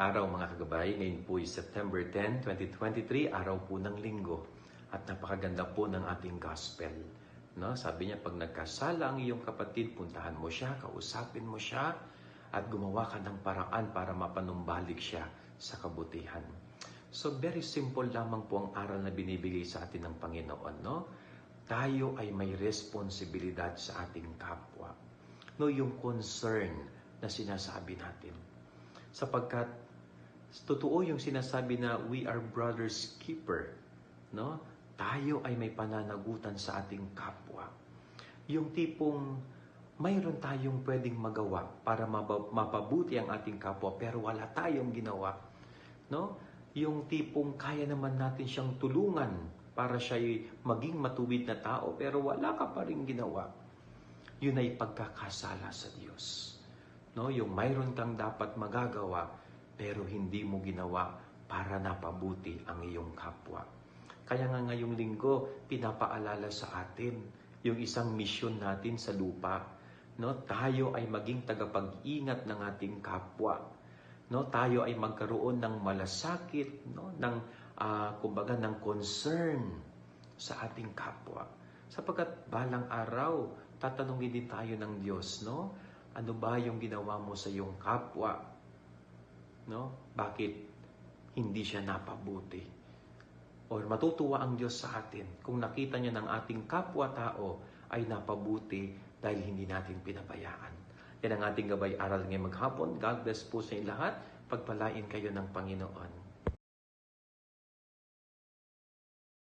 araw mga kagabay. Ngayon po ay September 10, 2023, araw po ng linggo. At napakaganda po ng ating gospel. No? Sabi niya, pag nagkasala ang iyong kapatid, puntahan mo siya, kausapin mo siya, at gumawa ka ng paraan para mapanumbalik siya sa kabutihan. So very simple lamang po ang aral na binibigay sa atin ng Panginoon. No? Tayo ay may responsibilidad sa ating kapwa. No, yung concern na sinasabi natin. Sapagkat totoo yung sinasabi na we are brother's keeper. No? Tayo ay may pananagutan sa ating kapwa. Yung tipong mayroon tayong pwedeng magawa para mapabuti ang ating kapwa pero wala tayong ginawa. No? Yung tipong kaya naman natin siyang tulungan para siya'y maging matuwid na tao pero wala ka pa rin ginawa. Yun ay pagkakasala sa Diyos. No, yung mayroon kang dapat magagawa pero hindi mo ginawa para napabuti ang iyong kapwa. Kaya nga ngayong linggo, pinapaalala sa atin yung isang misyon natin sa lupa. No, tayo ay maging tagapag-ingat ng ating kapwa. No, tayo ay magkaroon ng malasakit, no, kumbaga ng concern sa ating kapwa. Sapagkat balang araw, tatanungin din tayo ng Diyos, no? Ano ba yung ginawa mo sa iyong kapwa? No? Bakit hindi siya napabuti? O matutuwa ang Diyos sa atin kung nakita niya ng ating kapwa-tao ay napabuti dahil hindi natin pinabayaan. Yan ang ating gabay aral ngayong maghapon. God bless po sa inyo lahat. Pagpalain kayo ng Panginoon.